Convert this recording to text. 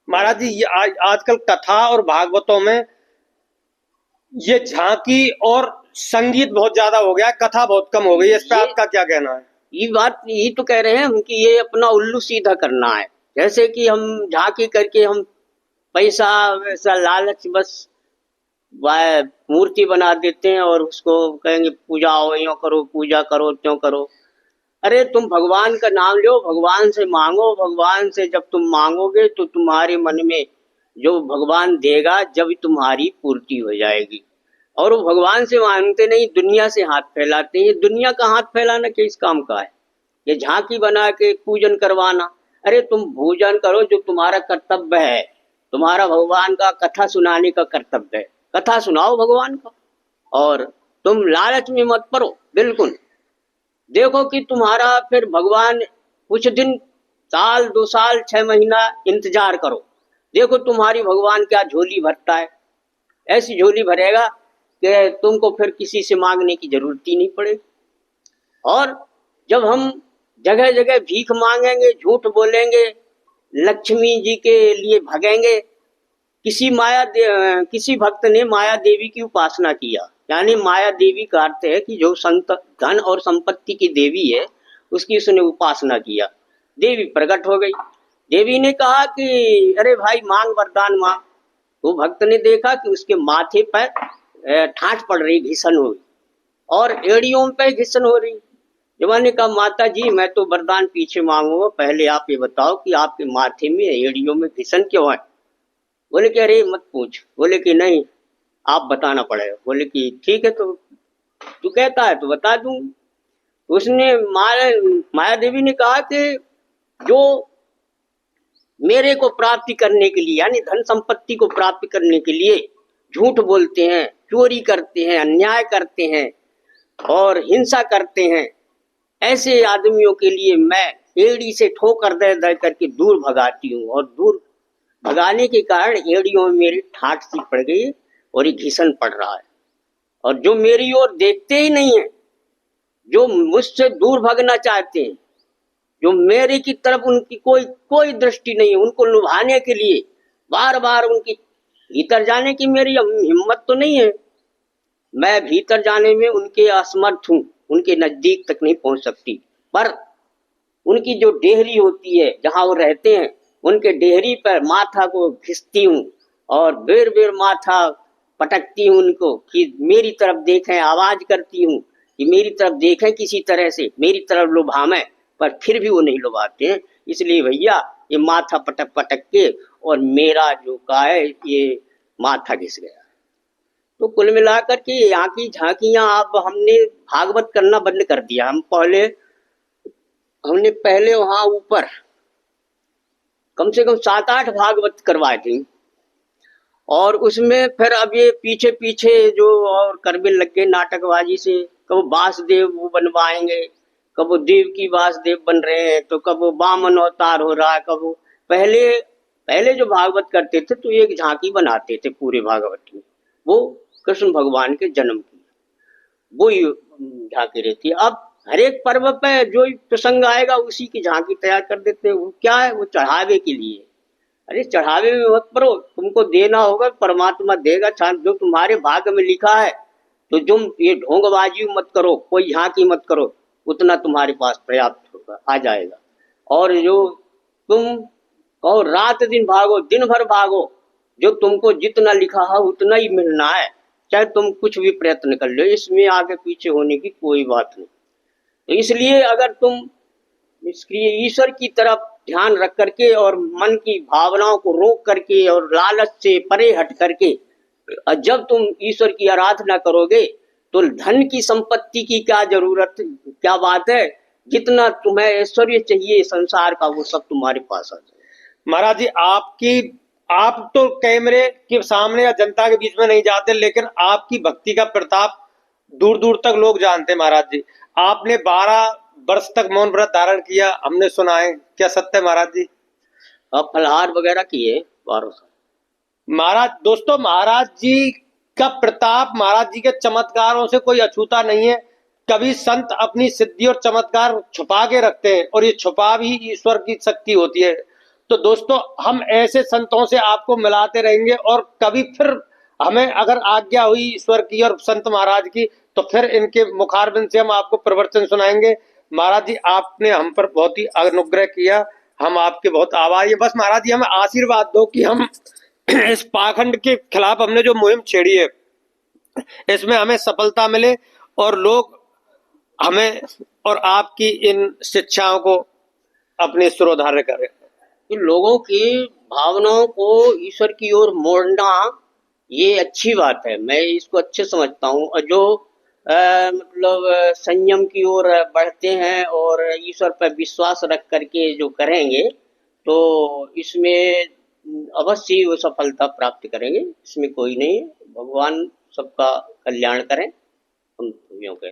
महाराज जी, ये आजकल कथा और भागवतों में ये झांकी और संगीत बहुत ज्यादा हो गया है, कथा बहुत कम हो गई है। इस पे ये आपका क्या कहना है? ये बात यही तो कह रहे हैं हम कि ये अपना उल्लू सीधा करना है। जैसे कि हम झांकी करके हम पैसा वैसा लालच बस मूर्ति बना देते हैं और उसको कहेंगे पूजा हो, यो करो, पूजा करो, त्यों करो। अरे तुम भगवान का नाम लो, भगवान से मांगो। भगवान से जब तुम मांगोगे तो तुम्हारे मन में जो भगवान देगा, जब तुम्हारी पूर्ति हो जाएगी। और वो भगवान से मांगते नहीं, दुनिया से हाथ फैलाते हैं। दुनिया का हाथ फैलाना किस काम का है? ये झांकी बना के पूजन करवाना। अरे तुम पूजन करो जो तुम्हारा कर्तव्य है। तुम्हारा भगवान का कथा सुनाने का कर्तव्य है, कथा सुनाओ भगवान का। और तुम लालच में मत पड़ो बिल्कुल। देखो कि तुम्हारा फिर भगवान कुछ दिन, साल, 2 साल, 6 महीना इंतजार करो। देखो तुम्हारी भगवान क्या झोली भरता है। ऐसी झोली भरेगा कि तुमको फिर किसी से मांगने की जरूरत ही नहीं पड़ेगी। और जब हम जगह जगह भीख मांगेंगे, झूठ बोलेंगे, लक्ष्मी जी के लिए भगेंगे। किसी भक्त ने माया देवी की उपासना किया। यानी माया देवी का अर्थ है कि जो संत धन और संपत्ति की देवी है, उसकी उसने उपासना किया। देवी प्रकट हो गई। देवी ने कहा कि अरे भाई मांग, वरदान मांग। तो भक्त ने देखा कि उसके माथे पर ठाठ पड़ रही, घिसन हो रही, और एड़ियों पे घिसन हो रही। जब ने कहा माता जी मैं तो वरदान पीछे मांगूंगा, पहले आप ये बताओ कि आपके माथे में एड़ियों में घिसन क्यों है। बोले कि अरे मत पूछ। बोले कि नहीं, आप बताना पड़ेगा। बोले कि ठीक है, तो तू कहता है तो बता दूं। उसने माया देवी ने कहा कि जो मेरे को प्राप्ति करने के लिए, यानी धन संपत्ति को प्राप्त करने के लिए झूठ बोलते हैं, चोरी करते हैं, अन्याय करते हैं और हिंसा करते हैं, ऐसे आदमियों के लिए मैं एड़ी से ठोकर दे दे करके दूर भगाती हूँ। और दूर भगाने के कारण एड़ियों में मेरी ठाठ सी पड़ गई और ये घिसन पड़ रहा है। और जो मेरी ओर देखते ही नहीं है, जो मुझसे दूर भगना चाहते हैं, जो मेरे की तरफ उनकी कोई कोई दृष्टि नहीं है, उनको लुभाने के लिए बार बार उनकी भीतर जाने की मेरी हिम्मत तो नहीं है। मैं भीतर जाने में उनके असमर्थ हूँ, उनके नजदीक तक नहीं पहुंच सकती। पर उनकी जो डेहरी होती है जहां वो रहते हैं, उनके डेहरी पर माथा को घिसती हूँ और बेर बेर माथा पटकती हूँ उनको कि मेरी तरफ देखें, आवाज करती हूँ कि मेरी तरफ देखें, किसी तरह से मेरी तरफ लुभावें। पर फिर भी वो नहीं लुभाते हैं। इसलिए भैया ये माथा पटक पटक के और मेरा जो का है ये माथा घिस गया। तो कुल मिलाकर के यहाँ की झांकियां अब हमने भागवत करना बंद कर दिया। हमने पहले वहां ऊपर कम से कम 7-8 भागवत करवाए थे। और उसमें फिर अब ये पीछे पीछे जो और करने लग गए नाटकबाजी से। कब वासुदेव वो बनवाएंगे, कब वो देव की वासुदेव बन रहे हैं, तो कब वो वामन अवतार हो रहा है, कब वो पहले पहले जो भागवत करते थे तो एक झांकी बनाते थे पूरे भागवत की, वो कृष्ण भगवान के जन्म की, वो ही झांकी रहती है। अब हर एक पर्व पे जो प्रसंग आएगा उसी की झांकी तैयार कर देते हैं। वो क्या है, वो चढ़ावे के लिए। अरे चढ़ावे में मत पड़ो, तुमको देना होगा, परमात्मा देगा। जो तुम्हारे भाग्य में लिखा है, तो तुम ये ढोंगबाजी मत करो, कोई झांकी मत करो, उतना तुम्हारे पास पर्याप्त होगा, आ जाएगा। और जो तुम कहो रात दिन भागो, दिन भर भागो, जो तुमको जितना लिखा है उतना ही मिलना है, चाहे तुम कुछ भी प्रयत्न कर लो। इसमें आगे पीछे होने की कोई बात नहीं। तो इसलिए अगर तुम इसलिए ईश्वर की तरफ ध्यान रख करके और मन की भावनाओं को रोक करके और लालच से परे हट करके जब तुम ईश्वर की आराधना करोगे, तो धन की संपत्ति की क्या जरूरत, क्या बात है। जितना तुम्हें ऐश्वर्य चाहिए संसार का, वो सब तुम्हारे पास आ जाए। महाराज जी, आप तो कैमरे के सामने या जनता के बीच में नहीं जाते, लेकिन आपकी भक्ति का प्रताप दूर दूर तक लोग जानते हैं। महाराज जी, आपने 12 वर्ष तक मौन व्रत धारण किया, हमने सुना है, क्या सत्य है महाराज जी? अब फलहार वगैरह किए 12 साल। महाराज दोस्तों, महाराज जी का प्रताप, महाराज जी के चमत्कारों से कोई अछूता नहीं है। कभी संत अपनी सिद्धि और चमत्कार छुपा के रखते हैं, और ये छुपा भी ईश्वर की शक्ति होती है। तो दोस्तों हम ऐसे संतों से आपको मिलाते रहेंगे, और कभी फिर हमें अगर आज्ञा हुई ईश्वर की और संत महाराज की, तो फिर इनके मुखारबिंद से हम आपको प्रवचन सुनाएंगे। महाराज जी, आपने हम पर बहुत ही अनुग्रह किया, हम आपके बहुत आभारी हैं। बस महाराज जी हमें आशीर्वाद दो कि हम इस पाखंड के खिलाफ हमने जो मुहिम छेड़ी है, इसमें हमें सफलता मिले, और लोग हमें और आपकी इन शिक्षाओं को अपने सिरोधार्य करें। कि लोगों की भावनाओं को ईश्वर की ओर मोड़ना, ये अच्छी बात है, मैं इसको अच्छे समझता हूँ। और जो मतलब संयम की ओर बढ़ते हैं और ईश्वर पर विश्वास रख करके जो करेंगे, तो इसमें अवश्य ही वो सफलता प्राप्त करेंगे, इसमें कोई नहीं है। भगवान सबका कल्याण करें, हम यूँ कहें।